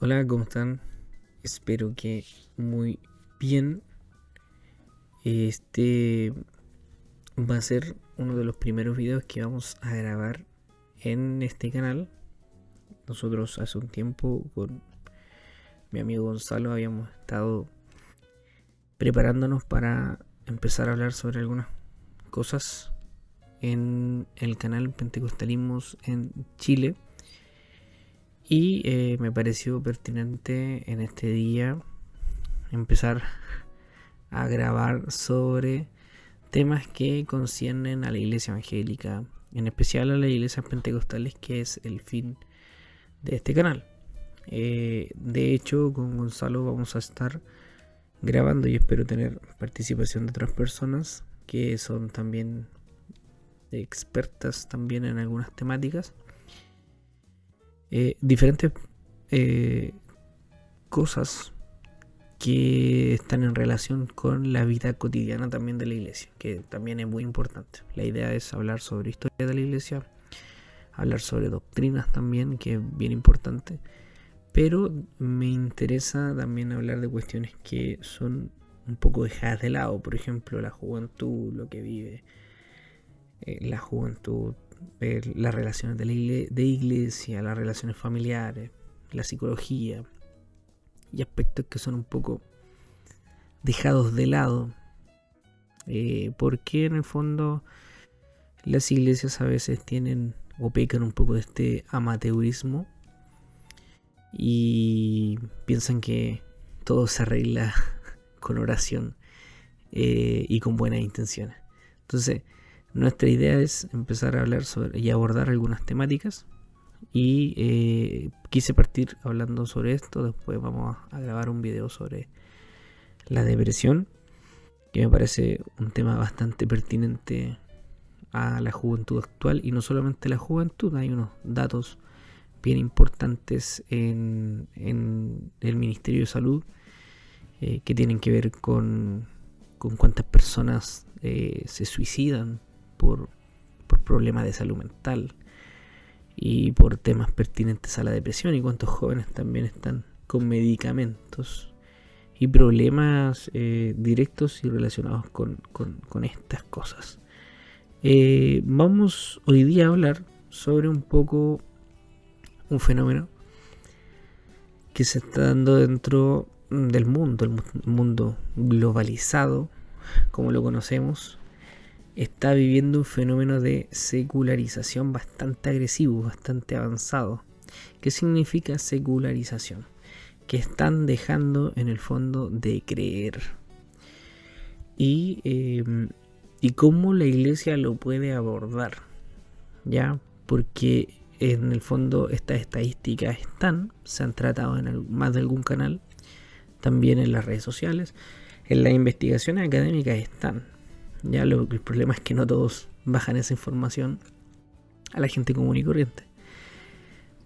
Hola, ¿cómo están? Espero que muy bien. Este va a ser uno de los primeros videos que vamos a grabar en este canal. Nosotros hace un tiempo con mi amigo Gonzalo habíamos estado preparándonos para empezar a hablar sobre algunas cosas en el canal Pentecostalismos en Chile. Y me pareció pertinente en este día empezar a grabar sobre temas que conciernen a la iglesia evangélica, en especial a las iglesias pentecostales, que es el fin de este canal. De hecho, con Gonzalo vamos a estar grabando y espero tener participación de otras personas que son también expertas también en algunas temáticas. Diferentes cosas que están en relación con la vida cotidiana también de la iglesia, que también es muy importante. La idea es hablar sobre historia de la iglesia, hablar sobre doctrinas también, que es bien importante, pero me interesa también hablar de cuestiones que son un poco dejadas de lado, por ejemplo, la juventud, lo que vive la juventud, las relaciones de iglesia, las relaciones familiares, la psicología y aspectos que son un poco dejados de lado, porque en el fondo las iglesias a veces tienen o pecan un poco de este amateurismo y piensan que todo se arregla con oración y con buenas intenciones. Entonces nuestra idea es empezar a hablar sobre y abordar algunas temáticas y quise partir hablando sobre esto. Después vamos a grabar un video sobre la depresión, que me parece un tema bastante pertinente a la juventud actual, y no solamente la juventud. Hay unos datos bien importantes en el Ministerio de Salud que tienen que ver con cuántas personas se suicidan por problemas de salud mental y por temas pertinentes a la depresión, y cuántos jóvenes también están con medicamentos y problemas directos y relacionados con estas cosas. Vamos hoy día a hablar sobre un poco un fenómeno que se está dando dentro del mundo, el mundo globalizado, como lo conocemos, está viviendo un fenómeno de secularización bastante agresivo, bastante avanzado. ¿Qué significa secularización? Que están dejando en el fondo de creer. Y cómo la iglesia lo puede abordar, ¿ya? Porque en el fondo estas estadísticas se han tratado en más de algún canal, también en las redes sociales, en las investigaciones académicas están. Ya el problema es que no todos bajan esa información a la gente común y corriente.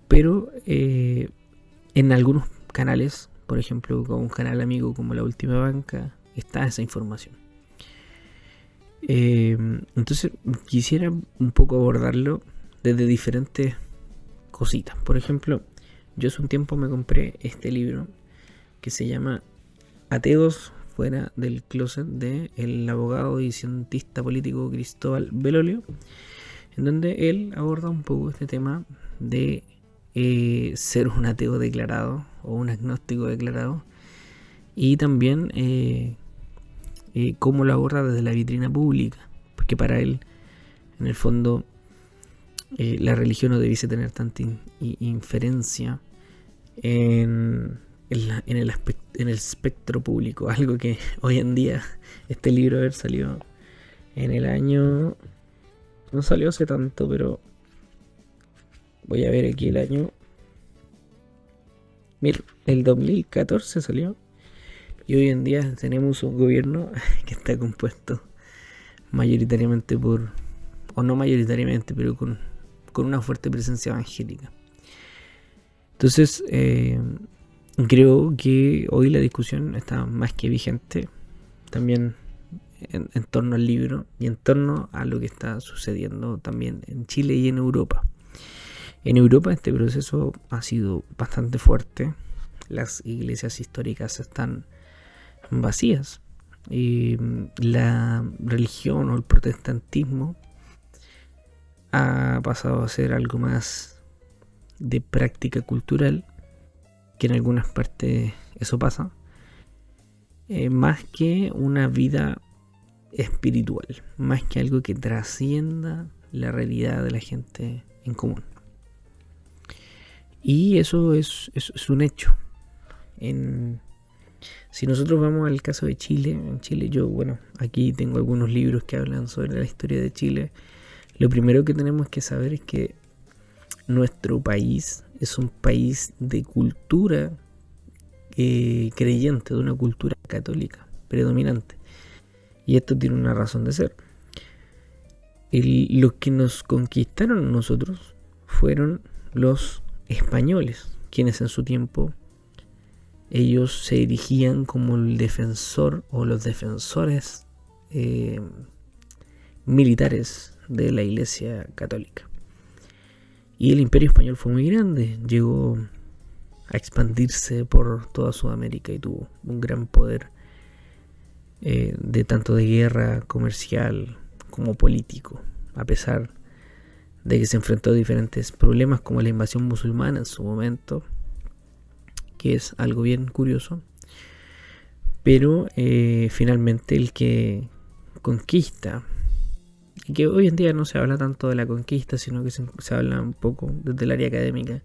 Pero en algunos canales, por ejemplo, con un canal amigo como La Última Banca, está esa información. Entonces quisiera un poco abordarlo desde diferentes cositas. Por ejemplo, yo hace un tiempo me compré este libro que se llama Ateos fuera del closet, de el abogado y cientista político Cristóbal Belolio, en donde él aborda un poco este tema de ser un ateo declarado o un agnóstico declarado, y también cómo lo aborda desde la vitrina pública, porque para él, en el fondo, la religión no debiese tener tanta inferencia en el espectro público, algo que hoy en día, este libro salió en el año, no salió hace tanto, pero voy a ver aquí el año, mira, el 2014 salió, y hoy en día tenemos un gobierno que está compuesto mayoritariamente o no mayoritariamente, pero con una fuerte presencia evangélica. Entonces creo que hoy la discusión está más que vigente también en torno al libro y en torno a lo que está sucediendo también en Chile y en Europa. En Europa este proceso ha sido bastante fuerte. las iglesias históricas están vacías y la religión o el protestantismo ha pasado a ser algo más de práctica cultural, que en algunas partes eso pasa, más que una vida espiritual, más que algo que trascienda la realidad de la gente en común. Y eso es un hecho. Si nosotros vamos al caso de Chile, en Chile aquí tengo algunos libros que hablan sobre la historia de Chile. Lo primero que tenemos que saber es que nuestro país es un país de cultura creyente, de una cultura católica predominante. Y esto tiene una razón de ser. Los que nos conquistaron a nosotros fueron los españoles, quienes en su tiempo ellos se erigían como el defensor o los defensores militares de la Iglesia Católica. Y el Imperio Español fue muy grande, llegó a expandirse por toda Sudamérica y tuvo un gran poder de tanto de guerra comercial como político, a pesar de que se enfrentó a diferentes problemas como la invasión musulmana en su momento, que es algo bien curioso. Pero finalmente el que conquista, y que hoy en día no se habla tanto de la conquista, sino que se habla un poco desde el área académica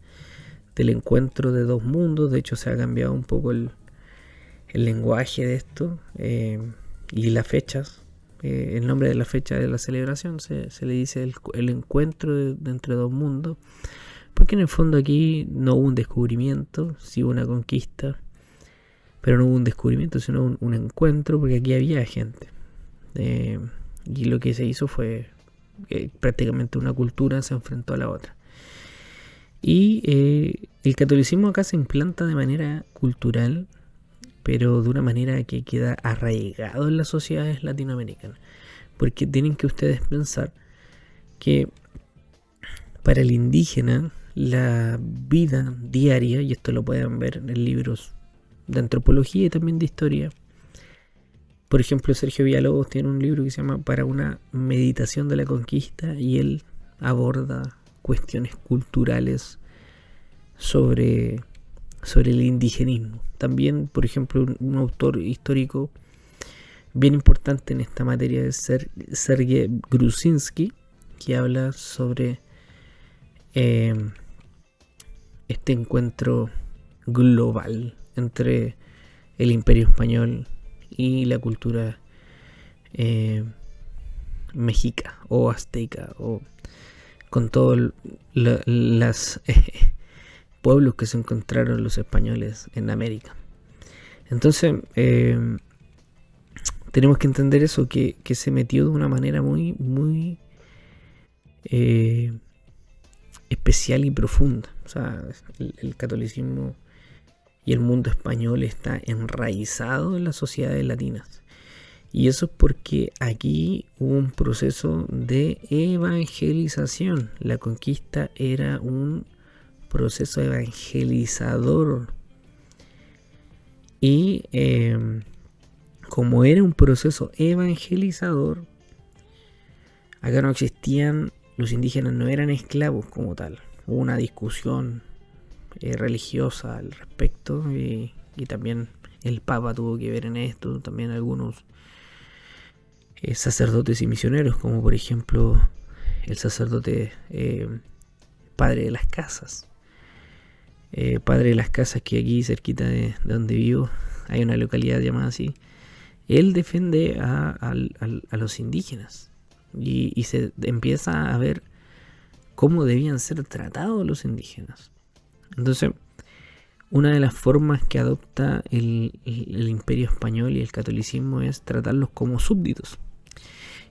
del encuentro de dos mundos. De hecho se ha cambiado un poco el lenguaje de esto y las fechas. El nombre de la fecha de la celebración se le dice el encuentro de entre dos mundos, porque en el fondo aquí no hubo un descubrimiento, sí hubo una conquista, pero no hubo un descubrimiento, sino un encuentro, porque aquí había gente. Y lo que se hizo fue prácticamente una cultura se enfrentó a la otra. Y el catolicismo acá se implanta de manera cultural, pero de una manera que queda arraigado en las sociedades latinoamericanas. Porque tienen que ustedes pensar que para el indígena la vida diaria, y esto lo pueden ver en libros de antropología y también de historia. Por ejemplo, Sergio Villalobos tiene un libro que se llama Para una meditación de la conquista, y él aborda cuestiones culturales sobre el indigenismo. También, por ejemplo, un autor histórico bien importante en esta materia es Sergei Gruzinski, que habla sobre este encuentro global entre el Imperio Español y la cultura mexica o azteca, o con todos los pueblos que se encontraron los españoles en América. Entonces tenemos que entender eso, que se metió de una manera muy muy especial y profunda. O sea, el catolicismo y el mundo español está enraizado en las sociedades latinas. Y eso es porque aquí hubo un proceso de evangelización. La conquista era un proceso evangelizador. Y como era un proceso evangelizador, acá no existían, los indígenas no eran esclavos como tal. Hubo una discusión religiosa al respecto, y también el Papa tuvo que ver en esto, también algunos sacerdotes y misioneros, como por ejemplo el sacerdote Padre de las Casas. Padre de las Casas, que aquí cerquita de donde vivo hay una localidad llamada así. Él defiende a los indígenas, y se empieza a ver cómo debían ser tratados los indígenas. Entonces, una de las formas que adopta el Imperio Español y el catolicismo es tratarlos como súbditos.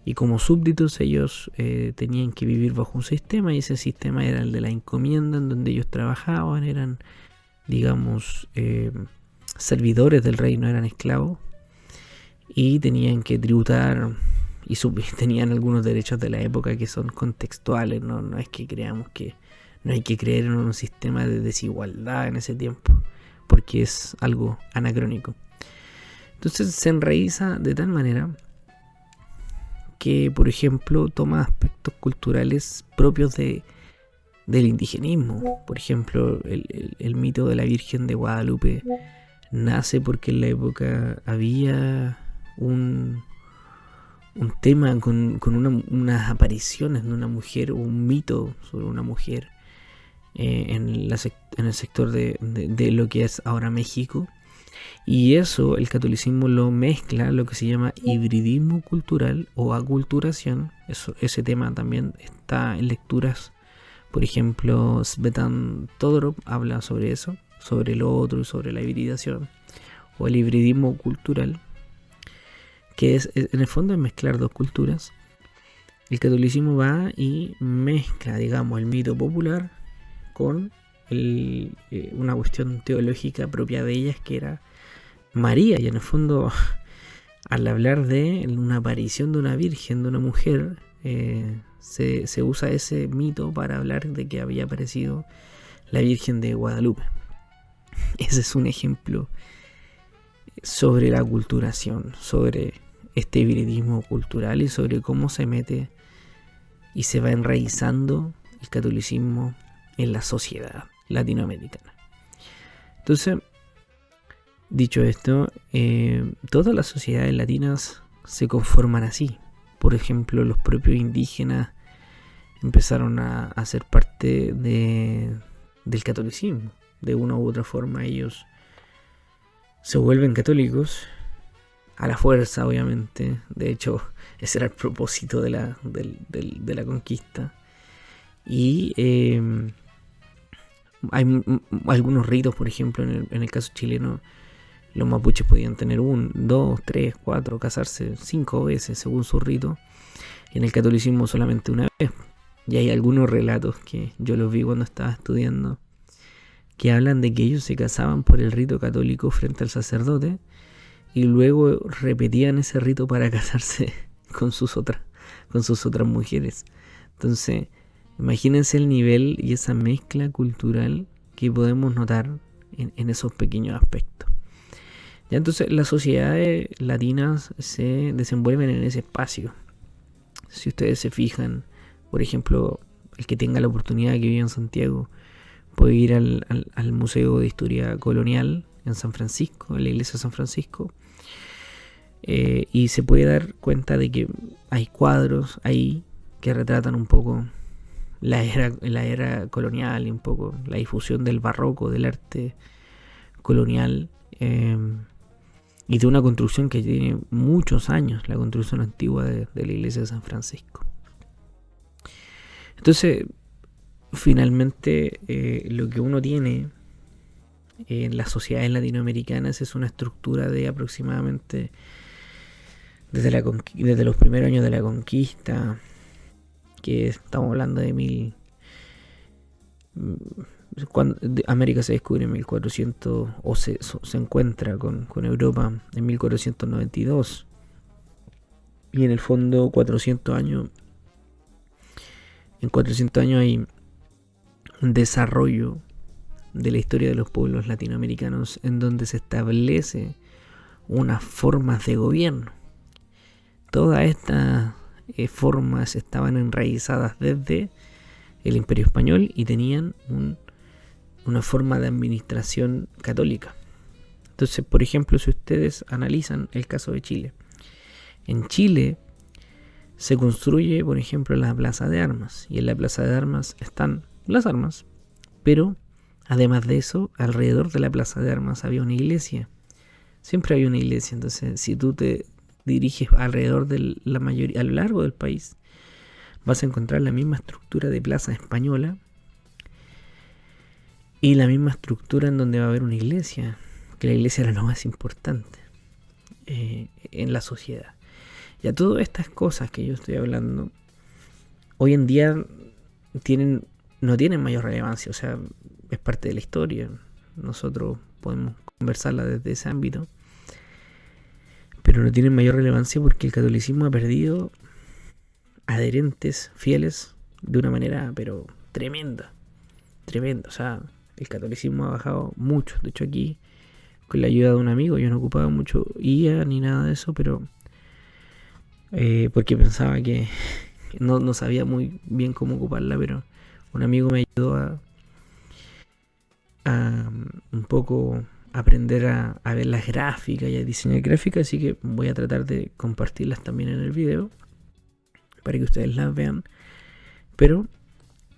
Y como súbditos ellos tenían que vivir bajo un sistema, y ese sistema era el de la encomienda, en donde ellos trabajaban, eran, digamos, servidores del rey, no eran esclavos, y tenían que tributar, y tenían algunos derechos de la época que son contextuales. No es que creamos que no hay que creer en un sistema de desigualdad en ese tiempo, porque es algo anacrónico. Entonces se enraiza de tal manera que, por ejemplo, toma aspectos culturales propios del indigenismo. Por ejemplo, el mito de la Virgen de Guadalupe nace porque en la época había un tema con unas apariciones de una mujer, o un mito sobre una mujer en el sector de lo que es ahora México. Y eso el catolicismo lo mezcla, lo que se llama hibridismo cultural o aculturación. Ese tema también está en lecturas. Por ejemplo, Svetan Todorov habla sobre eso, sobre lo otro y sobre la hibridación o el hibridismo cultural, que es en el fondo es mezclar dos culturas. El catolicismo va y mezcla, digamos, el mito popular con una cuestión teológica propia de ellas, que era María. Y en el fondo, al hablar de una aparición de una virgen, de una mujer, se usa ese mito para hablar de que había aparecido la Virgen de Guadalupe. Ese es un ejemplo sobre la aculturación, sobre este hibridismo cultural y sobre cómo se mete y se va enraizando el catolicismo en la sociedad latinoamericana. Entonces, dicho esto, todas las sociedades latinas se conforman así. Por ejemplo, los propios indígenas empezaron a ser parte del catolicismo. De una u otra forma ellos se vuelven católicos a la fuerza, obviamente. De hecho, ese era el propósito de la conquista. Y hay algunos ritos, por ejemplo, en el caso chileno, los mapuches podían tener 1, 2, 3, 4, casarse 5 veces según su rito. Y en el catolicismo solamente una vez. Y hay algunos relatos que yo los vi cuando estaba estudiando, que hablan de que ellos se casaban por el rito católico frente al sacerdote y luego repetían ese rito para casarse con sus otras mujeres. Entonces, imagínense el nivel y esa mezcla cultural que podemos notar en esos pequeños aspectos. Ya, entonces las sociedades latinas se desenvuelven en ese espacio. Si ustedes se fijan, por ejemplo, el que tenga la oportunidad, que vive en Santiago, puede ir al Museo de Historia Colonial en San Francisco, en la iglesia de San Francisco, y se puede dar cuenta de que hay cuadros ahí que retratan un poco la era colonial y un poco la difusión del barroco, del arte colonial, y de una construcción que tiene muchos años, la construcción antigua de la iglesia de San Francisco. Entonces, finalmente, lo que uno tiene en las sociedades latinoamericanas es una estructura de aproximadamente desde los primeros años de la conquista, que estamos hablando de cuando América se descubre en 1400, o se encuentra con Europa en 1492, y en el fondo 400 años. En 400 años hay un desarrollo de la historia de los pueblos latinoamericanos en donde se establece unas formas de gobierno. Todas estas formas estaban enraizadas desde el Imperio Español y tenían una forma de administración católica. Entonces, por ejemplo, si ustedes analizan el caso de Chile, en Chile se construye, por ejemplo, la Plaza de Armas, y en la Plaza de Armas están las armas, pero además de eso, alrededor de la Plaza de Armas había una iglesia. Siempre había una iglesia. Entonces, si tú te diriges alrededor de la mayoría, a lo largo del país, vas a encontrar la misma estructura de plaza española y la misma estructura en donde va a haber una iglesia, que la iglesia era lo más importante en la sociedad. Ya todas estas cosas que yo estoy hablando hoy en día no tienen mayor relevancia, o sea, es parte de la historia. Nosotros podemos conversarla desde ese ámbito, pero no tienen mayor relevancia porque el catolicismo ha perdido adherentes fieles de una manera pero tremenda, o sea, El catolicismo ha bajado mucho. De hecho, aquí, con la ayuda de un amigo, yo no ocupaba mucho IA ni nada de eso, pero porque pensaba que no sabía muy bien cómo ocuparla, pero un amigo me ayudó a un poco aprender a ver las gráficas y a diseñar gráficas, así que voy a tratar de compartirlas también en el video para que ustedes las vean. Pero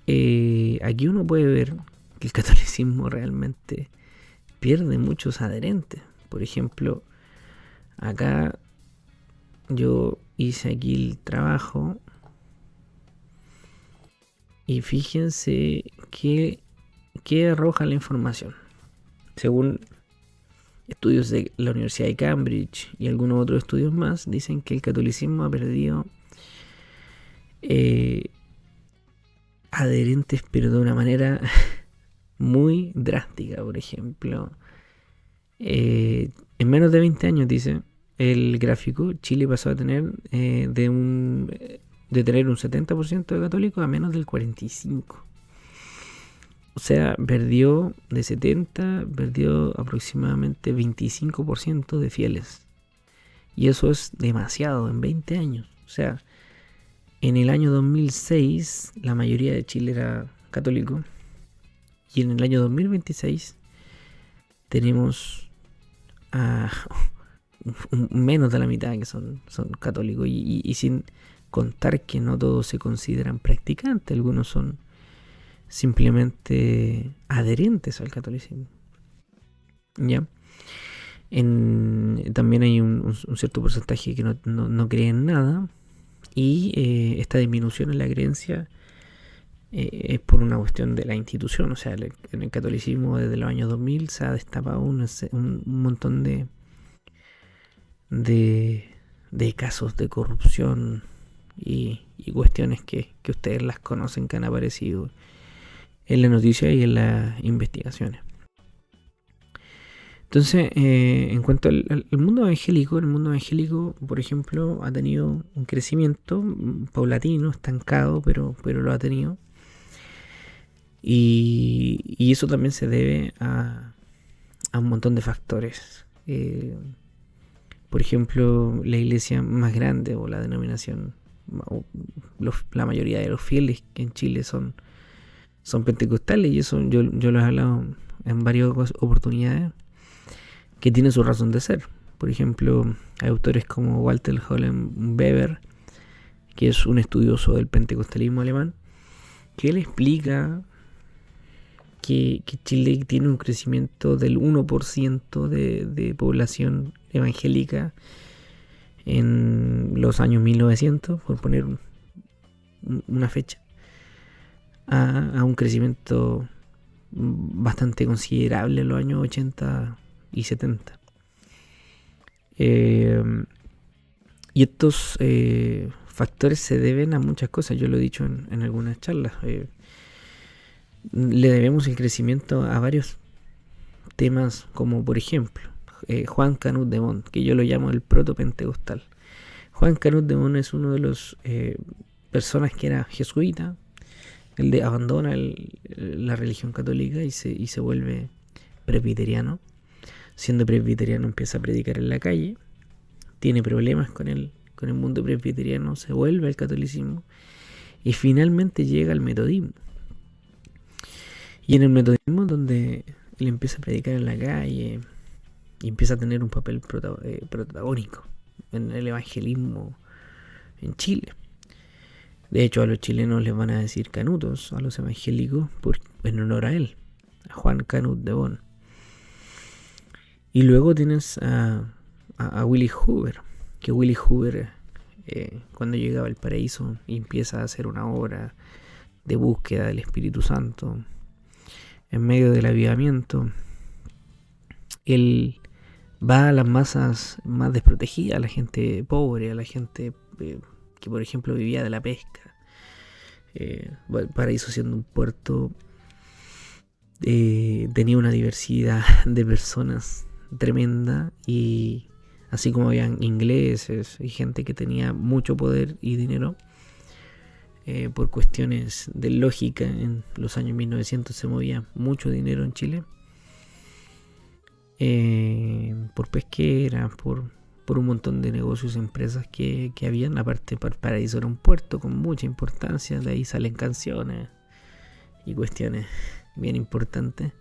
aquí uno puede ver que el catolicismo realmente pierde muchos adherentes. Por ejemplo, acá yo hice aquí el trabajo y fíjense que arroja la información. Según estudios de la Universidad de Cambridge y algunos otros estudios más, dicen que el catolicismo ha perdido adherentes, pero de una manera muy drástica. Por ejemplo, en menos de 20 años, dice el gráfico, Chile pasó a tener de tener un 70% de católicos a menos del 45%. O sea, perdió de 70, perdió aproximadamente 25% de fieles. Y eso es demasiado en 20 años. O sea, en el año 2006 la mayoría de Chile era católico. Y en el año 2026 tenemos a menos de la mitad que son católicos. Y sin contar que no todos se consideran practicantes. Algunos son simplemente adherentes al catolicismo. ¿Ya? También hay un cierto porcentaje que no cree en nada. Y esta disminución en la creencia es por una cuestión de la institución. O sea, en el catolicismo desde los años 2000 se ha destapado un montón de casos de corrupción y cuestiones que ustedes las conocen, que han aparecido en la noticia y en las investigaciones. Entonces, en cuanto al mundo evangélico, el mundo evangélico, por ejemplo, ha tenido un crecimiento paulatino, estancado, pero lo ha tenido. Y eso también se debe a un montón de factores. Por ejemplo, la iglesia más grande o la denominación, o la mayoría de los fieles que en Chile son pentecostales, y eso yo lo he hablado en varias oportunidades, que tiene su razón de ser. Por ejemplo, hay autores como Walter Hollenbeber, que es un estudioso del pentecostalismo alemán, que él explica que Chile tiene un crecimiento del 1% de población evangélica en los años 1900, por poner una fecha, a un crecimiento bastante considerable en los años 80 y 70. Y estos factores se deben a muchas cosas. Yo lo he dicho en algunas charlas. Le debemos el crecimiento a varios temas, como por ejemplo Juan Canut de Montt, que yo lo llamo el protopentecostal. Juan Canut de Montt es uno de los personas que era jesuita. Él abandona la religión católica y se vuelve presbiteriano. Siendo presbiteriano empieza a predicar en la calle, tiene problemas con el mundo presbiteriano, se vuelve al catolicismo y finalmente llega al metodismo. Y en el metodismo, donde él empieza a predicar en la calle y empieza a tener un papel protagónico en el evangelismo en Chile. De hecho, a los chilenos les van a decir canutos, a los evangélicos, en honor a él, a Juan Canut de Montt. Y luego tienes a Willy Hoover, que Willy Hoover, cuando llegaba al paraíso y empieza a hacer una obra de búsqueda del Espíritu Santo, en medio del avivamiento, él va a las masas más desprotegidas, a la gente pobre, a la gente que por ejemplo vivía de la pesca. Valparaíso, siendo un puerto, tenía una diversidad de personas tremenda, y así como habían ingleses y gente que tenía mucho poder y dinero, por cuestiones de lógica. En los años 1900 se movía mucho dinero en Chile, por pesqueras, por un montón de negocios y empresas que habían. Aparte, Paraíso era un puerto con mucha importancia, de ahí salen canciones y cuestiones bien importantes.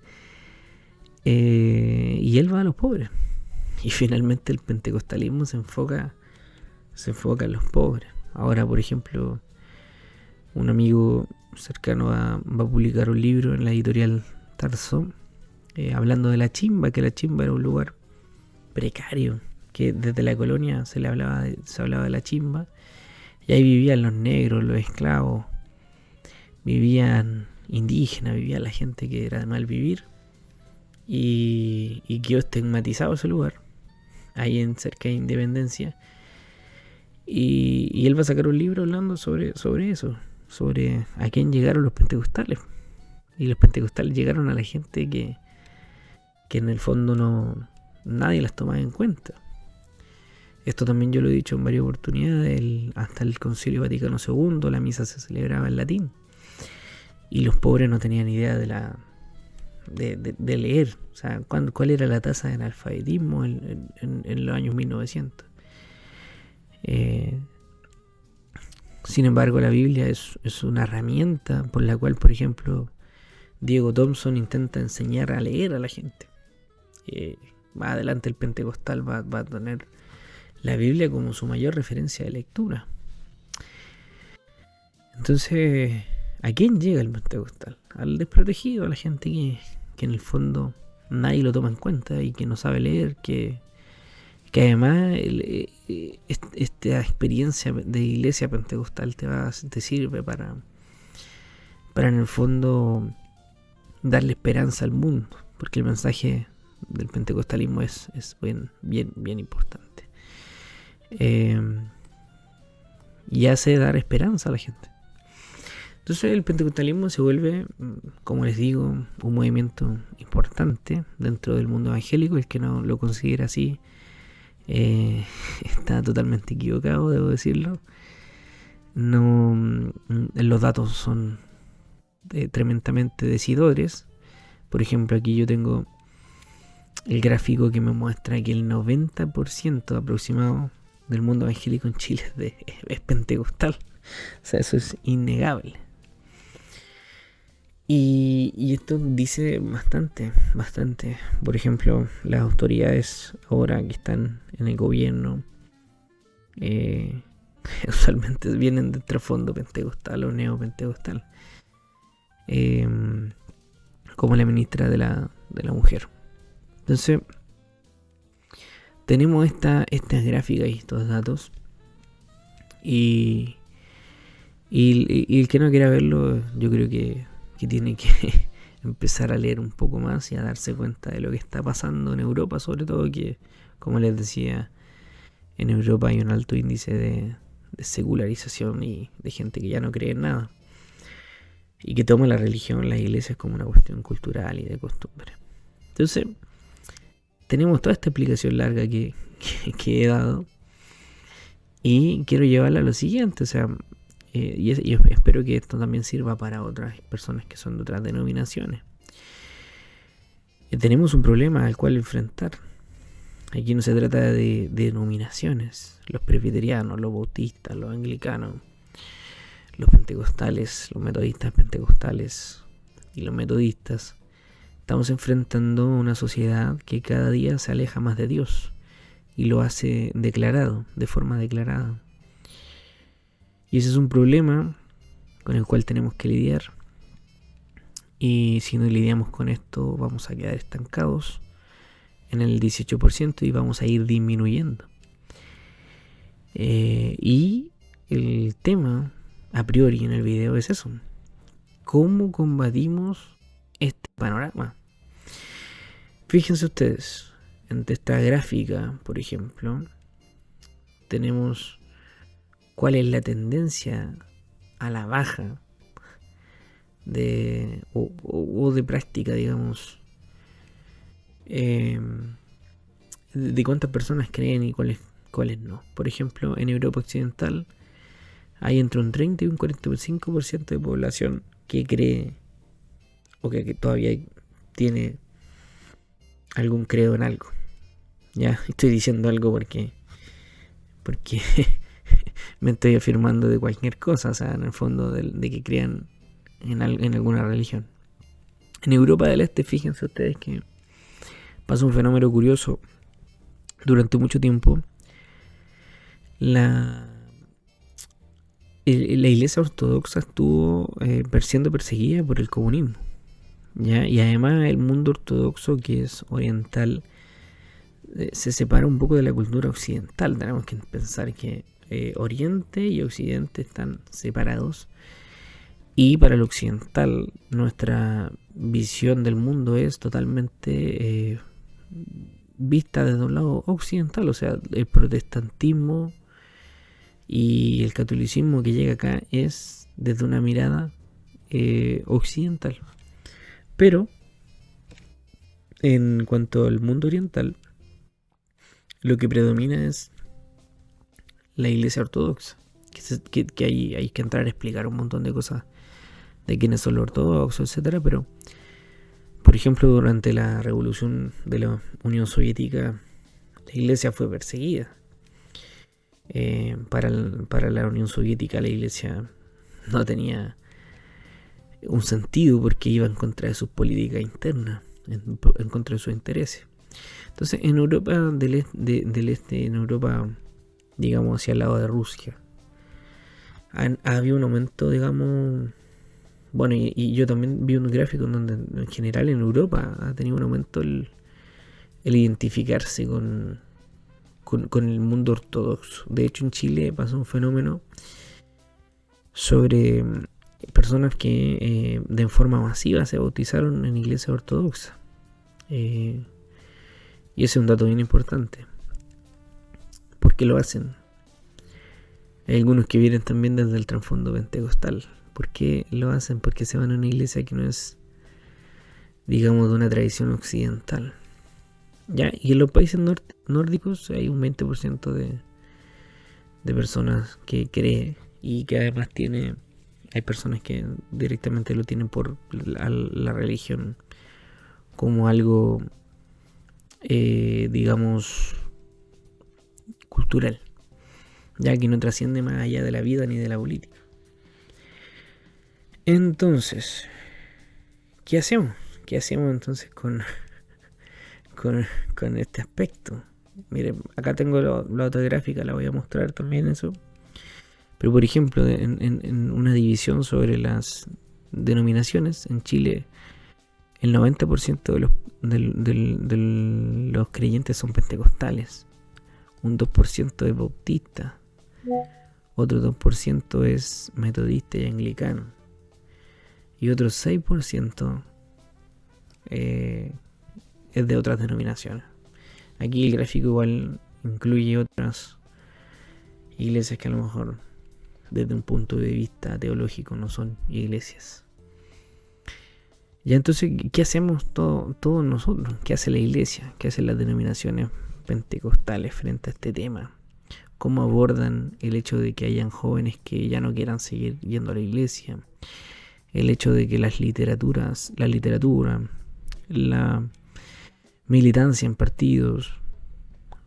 Y él va a los pobres. Y finalmente el pentecostalismo se enfoca en los pobres. Ahora, por ejemplo, un amigo cercano va a publicar un libro en la editorial Tarso, hablando de la chimba, que la chimba era un lugar precario, que desde la colonia se hablaba de la chimba, y ahí vivían los negros, los esclavos, vivían indígenas, vivía la gente que era de mal vivir, y quedó estigmatizado ese lugar, ahí en cerca de Independencia. Y él va a sacar un libro hablando sobre eso, sobre a quién llegaron los pentecostales. Y los pentecostales llegaron a la gente que en el fondo nadie las tomaba en cuenta. Esto también yo lo he dicho en varias oportunidades. Hasta el Concilio Vaticano II la misa se celebraba en latín, y los pobres no tenían idea de leer. O sea, ¿cuál era la tasa de analfabetismo en los años 1900? Sin embargo, la Biblia es una herramienta por la cual, por ejemplo, Diego Thompson intenta enseñar a leer a la gente. Más adelante el pentecostal va a tener la Biblia como su mayor referencia de lectura. Entonces, ¿a quién llega el pentecostal? Al desprotegido, a la gente que en el fondo nadie lo toma en cuenta y que no sabe leer, que además esta experiencia de iglesia pentecostal te sirve para en el fondo darle esperanza al mundo, porque el mensaje del pentecostalismo es bien importante, y hace dar esperanza a la gente. Entonces el pentecostalismo se vuelve, como les digo, un movimiento importante dentro del mundo evangélico. El que no lo considera así está totalmente equivocado, debo decirlo. Los datos son tremendamente decidores. Por ejemplo, aquí yo tengo el gráfico que me muestra que el 90% aproximado del mundo evangélico en Chile es pentecostal. O sea, eso es innegable. Y esto dice bastante. Por ejemplo, las autoridades ahora que están en el gobierno usualmente vienen de trasfondo pentecostal o neopentecostal, como la ministra de la mujer. Entonces, tenemos estas gráficas y estos datos, y el que no quiera verlo, yo creo que tiene que empezar a leer un poco más y a darse cuenta de lo que está pasando en Europa, sobre todo, que, como les decía, en Europa hay un alto índice de secularización y de gente que ya no cree en nada, y que toma la religión, las iglesias, como una cuestión cultural y de costumbre. Entonces, tenemos toda esta explicación larga que he dado, y quiero llevarla a lo siguiente. O sea, y espero que esto también sirva para otras personas que son de otras denominaciones. Tenemos un problema al cual enfrentar. Aquí no se trata de denominaciones. Los presbiterianos, los bautistas, los anglicanos, los pentecostales, los metodistas pentecostales y los metodistas. Estamos enfrentando una sociedad que cada día se aleja más de Dios, y lo hace de forma declarada. Y ese es un problema con el cual tenemos que lidiar. Y si no lidiamos con esto, vamos a quedar estancados en el 18% y vamos a ir disminuyendo. Y el tema a priori en el video es eso: ¿cómo combatimos este panorama? Fíjense ustedes, en esta gráfica, por ejemplo, tenemos cuál es la tendencia a la baja o de práctica, digamos, de cuántas personas creen y cuáles no. Por ejemplo, en Europa Occidental hay entre un 30 y un 45% de población que cree o que todavía tiene algún credo en algo. Ya estoy diciendo algo porque me estoy afirmando de cualquier cosa, o sea, en el fondo de que crean en alguna religión. En Europa del Este, fíjense ustedes que pasó un fenómeno curioso. Durante mucho tiempo la Iglesia Ortodoxa estuvo siendo perseguida por el comunismo, ¿ya? Y además el mundo ortodoxo, que es oriental, se separa un poco de la cultura occidental. Tenemos que pensar que Oriente y Occidente están separados, y para el occidental nuestra visión del mundo es totalmente vista desde un lado occidental. O sea, el protestantismo y el catolicismo que llega acá es desde una mirada occidental. Pero en cuanto al mundo oriental, lo que predomina es la Iglesia Ortodoxa. Que ahí hay que entrar a explicar un montón de cosas de quiénes son los ortodoxos, etcétera. Pero, por ejemplo, durante la revolución de la Unión Soviética, la Iglesia fue perseguida. Para la Unión Soviética la Iglesia no tenía un sentido, porque iba en contra de sus políticas internas, en contra de sus intereses. Entonces, en Europa del Este, en Europa, digamos, hacia el lado de Rusia, había un aumento, digamos. Bueno, y yo también vi un gráfico en donde en general en Europa ha tenido un aumento el identificarse con el mundo ortodoxo. De hecho, en Chile pasó un fenómeno sobre personas que de forma masiva se bautizaron en iglesia ortodoxa. Y ese es un dato bien importante. ¿Por qué lo hacen? Hay algunos que vienen también desde el trasfondo pentecostal. ¿Por qué lo hacen? Porque se van a una iglesia que no es, digamos, de una tradición occidental. ¿Ya? Y en los países nórdicos hay un 20% de personas que cree, y que además hay personas que directamente lo tienen por la religión como algo, digamos, cultural, ya que no trasciende más allá de la vida ni de la política. Entonces, ¿qué hacemos? ¿Qué hacemos entonces con este aspecto? Miren, acá tengo la otra gráfica, la voy a mostrar también eso. Pero por ejemplo, en una división sobre las denominaciones, en Chile el 90% de los creyentes son pentecostales, un 2% es bautista, otro 2% es metodista y anglicano, y otro 6% es de otras denominaciones. Aquí el gráfico igual incluye otras iglesias que a lo mejor desde un punto de vista teológico no son iglesias. Ya, entonces, ¿qué hacemos todos nosotros? ¿Qué hace la iglesia? ¿Qué hacen las denominaciones pentecostales frente a este tema? ¿Cómo abordan el hecho de que hayan jóvenes que ya no quieran seguir yendo a la iglesia? El hecho de que la literatura, la militancia en partidos,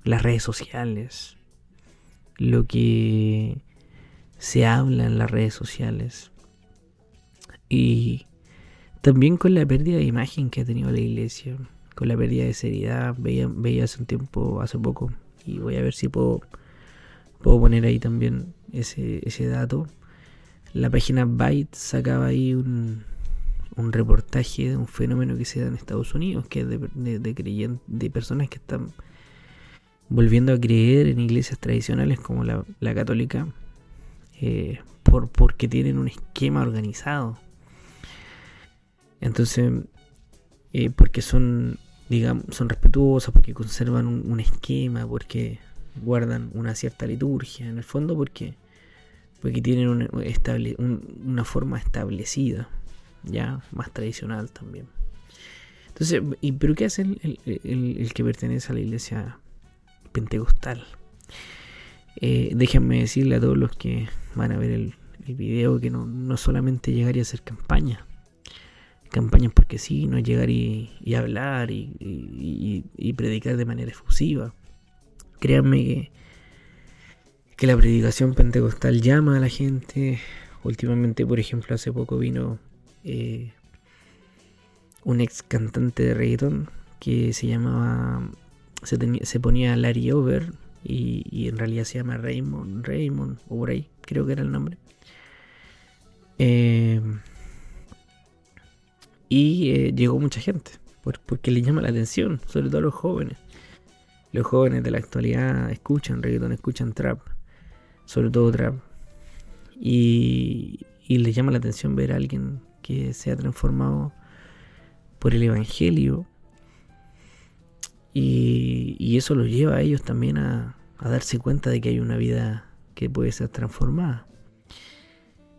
las redes sociales, lo que se habla en las redes sociales, y también con la pérdida de imagen que ha tenido la iglesia, con la pérdida de seriedad. Veía hace poco, y voy a ver si puedo poner ahí también ese dato. La página Byte sacaba ahí un reportaje de un fenómeno que se da en Estados Unidos, que es de personas que están volviendo a creer en iglesias tradicionales como la católica, porque tienen un esquema organizado. Entonces, porque son respetuosas, porque conservan un esquema, porque guardan una cierta liturgia, en el fondo porque tienen una forma establecida, ya más tradicional también. Entonces, ¿pero qué hace el que pertenece a la iglesia pentecostal? Déjenme decirle a todos los que van a ver el video que no solamente llegar y hacer campañas porque sí, no es llegar y hablar y predicar de manera efusiva. Créanme que la predicación pentecostal llama a la gente. Últimamente, por ejemplo, hace poco vino un ex cantante de reggaetón que se llamaba, se ponía Larry Over y en realidad se llama Raymond o por ahí, creo que era el nombre. Llegó mucha gente porque le llama la atención, sobre todo a los jóvenes. Los jóvenes de la actualidad escuchan reggaetón, escuchan trap, sobre todo trap. Y les llama la atención ver a alguien que se ha transformado por el evangelio. Y eso los lleva a ellos también a darse cuenta de que hay una vida que puede ser transformada.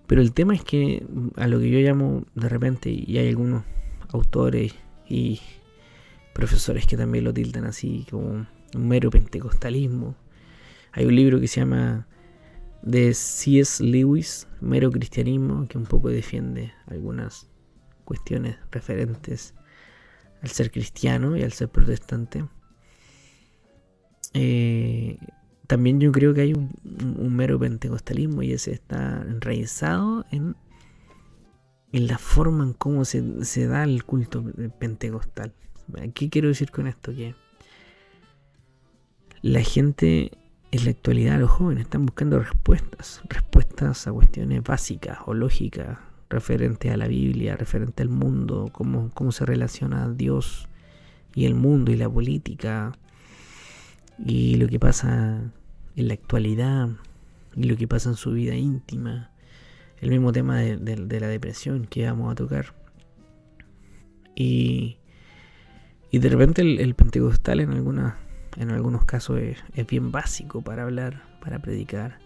Pero el tema es que a lo que yo llamo de repente, y hay algunos autores y profesores que también lo tildan así como un mero pentecostalismo. Hay un libro que se llama de C.S. Lewis, Mero Cristianismo, que un poco defiende algunas cuestiones referentes al ser cristiano y al ser protestante. También yo creo que hay un mero pentecostalismo y ese está enraizado en la forma en cómo se da el culto pentecostal. ¿Qué quiero decir con esto? Que la gente en la actualidad, los jóvenes están buscando respuestas a cuestiones básicas o lógicas referentes a la Biblia, referente al mundo, cómo se relaciona Dios y el mundo y la política y lo que pasa en la actualidad y lo que pasa en su vida íntima, el mismo tema de la depresión que vamos a tocar. Y de repente el pentecostal en algunos casos es bien básico para hablar, para predicar,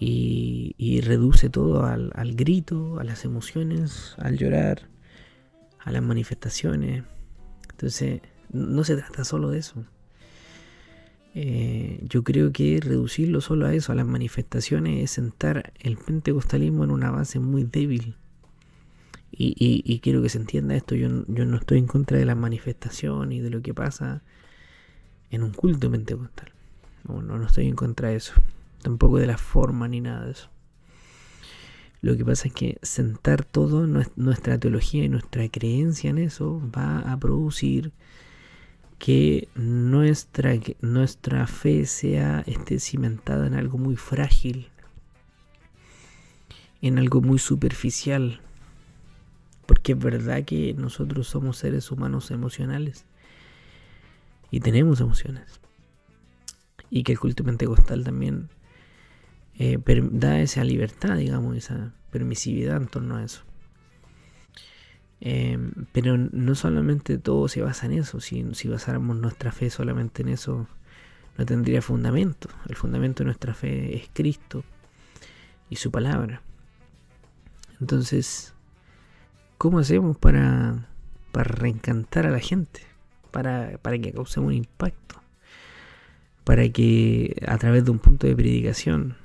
y reduce todo al grito, a las emociones, al llorar, a las manifestaciones. Entonces no se trata solo de eso. Yo creo que reducirlo solo a eso, a las manifestaciones, es sentar el pentecostalismo en una base muy débil. Y quiero que se entienda esto. Yo no estoy en contra de las manifestaciones y de lo que pasa en un culto pentecostal. No estoy en contra de eso. Tampoco de la forma ni nada de eso. Lo que pasa es que sentar todo nuestra teología y nuestra creencia en eso va a producir que nuestra fe esté cimentada en algo muy frágil, en algo muy superficial, porque es verdad que nosotros somos seres humanos emocionales y tenemos emociones, y que el culto pentecostal también da esa libertad, digamos, esa permisividad en torno a eso. Pero no solamente todo se basa en eso. Si basáramos nuestra fe solamente en eso, no tendría fundamento. El fundamento de nuestra fe es Cristo y su palabra. Entonces, ¿cómo hacemos para reencantar a la gente? Para que causemos un impacto, para que a través de un punto de predicación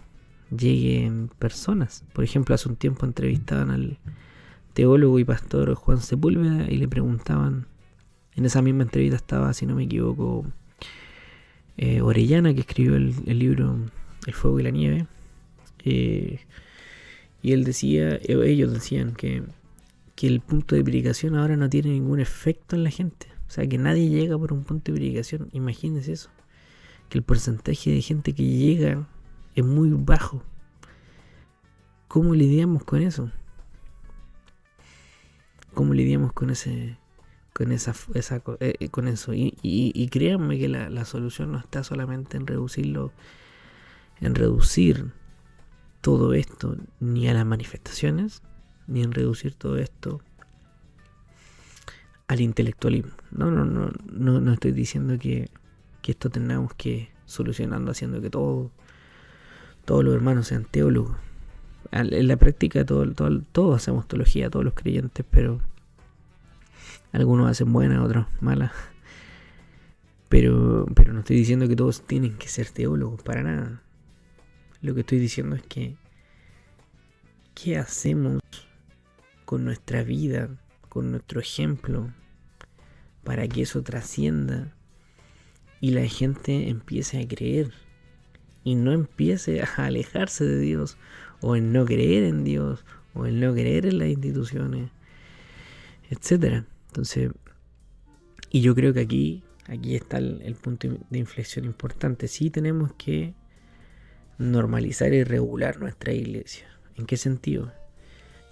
lleguen personas. Por ejemplo, hace un tiempo entrevistaban al teólogo y pastor Juan Sepúlveda y le preguntaban, en esa misma entrevista estaba, si no me equivoco, Orellana, que escribió el libro El fuego y la nieve, y él decía, ellos decían que el punto de predicación ahora no tiene ningún efecto en la gente, o sea que nadie llega por un punto de predicación. Imagínense eso, que el porcentaje de gente que llega es muy bajo. ¿Cómo lidiamos con eso? ¿Cómo lidiamos con eso? Y créanme que la solución no está solamente en reducir todo esto ni a las manifestaciones, ni en reducir todo esto al intelectualismo. No estoy diciendo que esto tengamos que solucionarlo haciendo que todos los hermanos sean teólogos. En la práctica todos hacemos teología, todos los creyentes, pero algunos hacen buenas, otros malas. Pero no estoy diciendo que todos tienen que ser teólogos, para nada. Lo que estoy diciendo es que ¿qué hacemos con nuestra vida, con nuestro ejemplo, para que eso trascienda y la gente empiece a creer y no empiece a alejarse de Dios, o en no creer en Dios, o en no creer en las instituciones, etcétera? Entonces, y yo creo que aquí está el punto de inflexión importante. Sí tenemos que normalizar y regular nuestra iglesia. ¿En qué sentido?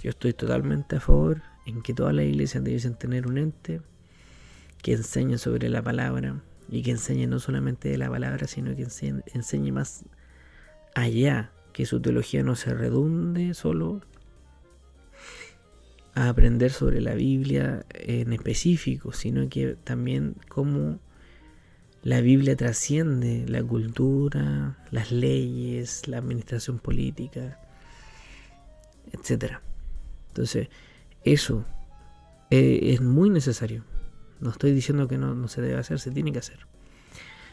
Yo estoy totalmente a favor en que todas las iglesias debiesen tener un ente que enseñe sobre la palabra, y que enseñe no solamente de la palabra, sino que enseñe más allá, que su teología no se redunde solo a aprender sobre la Biblia en específico, sino que también cómo la Biblia trasciende la cultura, las leyes, la administración política, etcétera. Entonces, eso es muy necesario. No estoy diciendo que no se debe hacer, se tiene que hacer.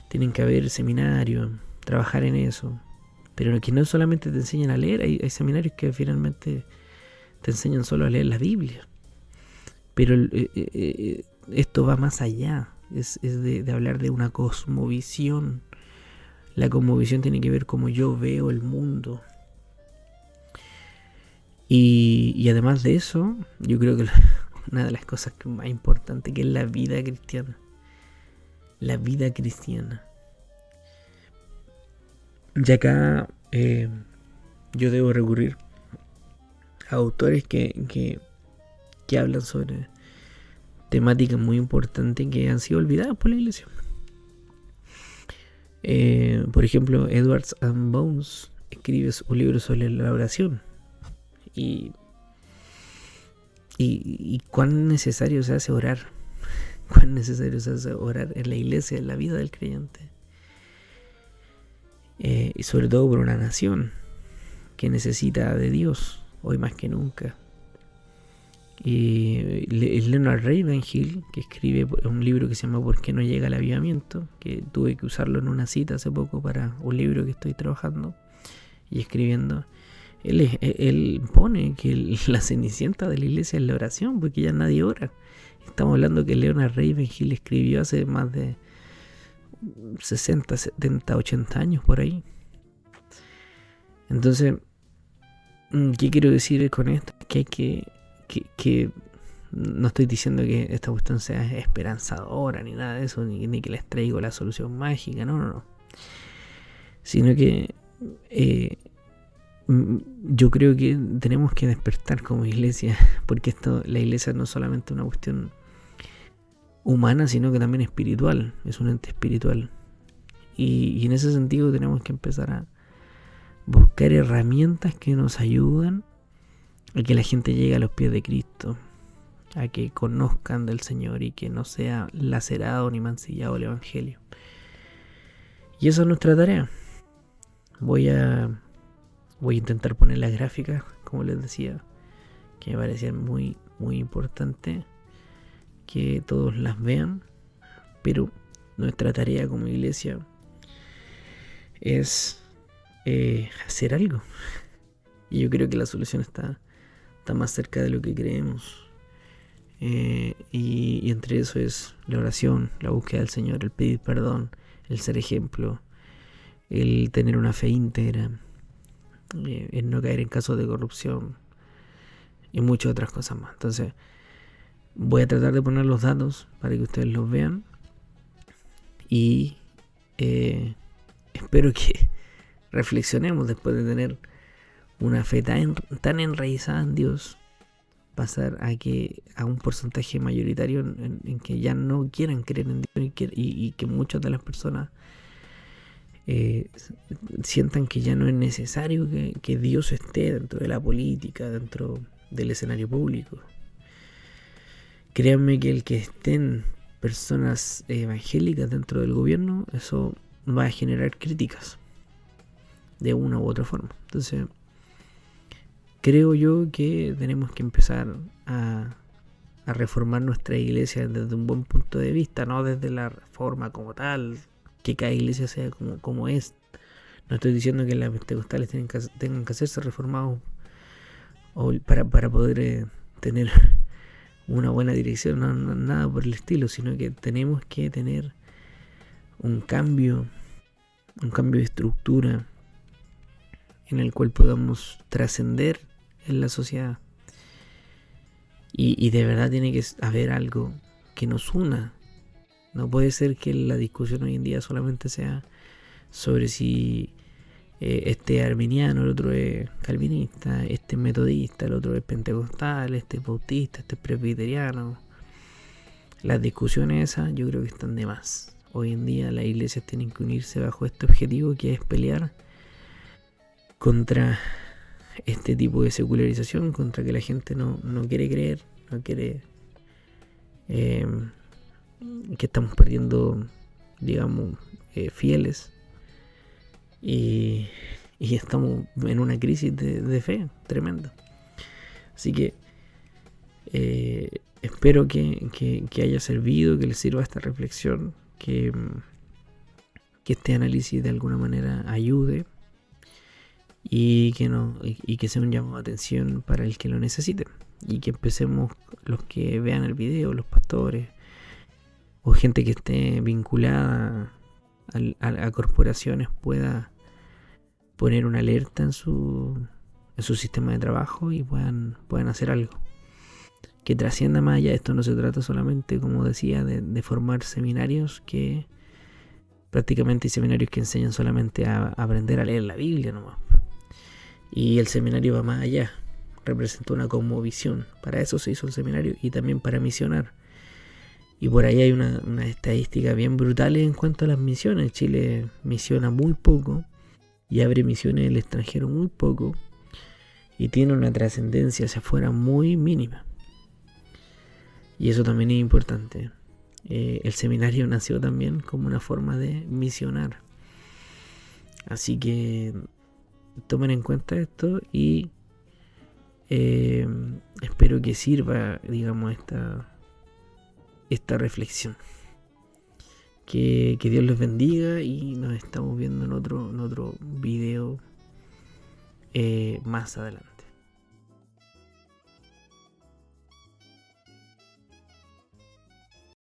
Tienen que haber seminarios, trabajar en eso. Pero que no solamente te enseñan a leer, hay seminarios que finalmente te enseñan solo a leer la Biblia. Pero esto va más allá, es de hablar de una cosmovisión. La cosmovisión tiene que ver cómo yo veo el mundo. Y además de eso, yo creo que una de las cosas más importantes, que es la vida cristiana. La vida cristiana. Y acá yo debo recurrir a autores que hablan sobre temáticas muy importantes que han sido olvidadas por la iglesia. Por ejemplo, Edwards and Bones escribe un libro sobre la oración. Y cuán necesario se hace orar. Cuán necesario se hace orar en la iglesia, en la vida del creyente. Y sobre todo por una nación que necesita de Dios hoy más que nunca. Y Leonard Ravenhill, que escribe un libro que se llama ¿Por qué no llega el avivamiento?, que tuve que usarlo en una cita hace poco para un libro que estoy trabajando y escribiendo. Él pone que la cenicienta de la iglesia es la oración, porque ya nadie ora. Estamos hablando que Leonard Ravenhill escribió hace más de 60, 70, 80 años por ahí. Entonces, ¿qué quiero decir con esto? Que hay que no estoy diciendo que esta cuestión sea esperanzadora ni nada de eso, ni que les traigo la solución mágica, no. Sino que yo creo que tenemos que despertar como iglesia, porque la iglesia no es solamente una cuestión humana, sino que también espiritual, es un ente espiritual. Y en ese sentido tenemos que empezar a buscar herramientas que nos ayudan a que la gente llegue a los pies de Cristo, a que conozcan del Señor y que no sea lacerado ni mancillado el Evangelio. Y esa es nuestra tarea. Voy a intentar poner las gráficas, como les decía, que me parecían muy, muy importante que todos las vean, pero nuestra tarea como iglesia es hacer algo. Y yo creo que la solución está más cerca de lo que creemos. Y entre eso es la oración, la búsqueda del Señor, el pedir perdón, el ser ejemplo, el tener una fe íntegra, el no caer en casos de corrupción y muchas otras cosas más. Entonces, voy a tratar de poner los datos para que ustedes los vean y espero que reflexionemos después de tener una fe tan enraizada en Dios, pasar a un porcentaje mayoritario en que ya no quieran creer en Dios y que muchas de las personas sientan que ya no es necesario que Dios esté dentro de la política, dentro del escenario público. Créanme que el que estén personas evangélicas dentro del gobierno, eso va a generar críticas de una u otra forma. Entonces, creo yo que tenemos que empezar a reformar nuestra iglesia desde un buen punto de vista, no desde la reforma como tal, que cada iglesia sea como es. No estoy diciendo que las pentecostales tengan que hacerse reformados para poder tener una buena dirección, nada por el estilo, sino que tenemos que tener un cambio de estructura en el cual podamos trascender en la sociedad. Y de verdad tiene que haber algo que nos una. No puede ser que la discusión hoy en día solamente sea sobre si este es arminiano, el otro es calvinista, este es metodista, el otro es pentecostal, este es bautista, este es presbiteriano. Las discusiones esas yo creo que están de más. Hoy en día las iglesias tienen que unirse bajo este objetivo, que es pelear contra este tipo de secularización, contra que la gente no quiere creer, no quiere, que estamos perdiendo, digamos, fieles, y estamos en una crisis de fe tremenda. Así que espero que haya servido, que les sirva esta reflexión, que este análisis de alguna manera ayude, y que sea un llamado de atención para el que lo necesite, y que empecemos, los que vean el video, los pastores o gente que esté vinculada a corporaciones, pueda poner una alerta en su sistema de trabajo y puedan hacer algo que trascienda más allá. Esto no se trata solamente, como decía, de formar seminarios, que prácticamente hay seminarios que enseñan solamente a aprender a leer la Biblia nomás. Y el seminario va más allá, representa una cosmovisión. Para eso se hizo el seminario, y también para misionar. Y por ahí hay una estadística bien brutal en cuanto a las misiones. Chile misiona muy poco y abre misiones en el extranjero muy poco, y tiene una trascendencia hacia afuera muy mínima. Y eso también es importante. El seminario nació también como una forma de misionar. Así que tomen en cuenta esto, y espero que sirva, digamos, esta reflexión. Que Dios les bendiga, y nos estamos viendo en otro video más adelante.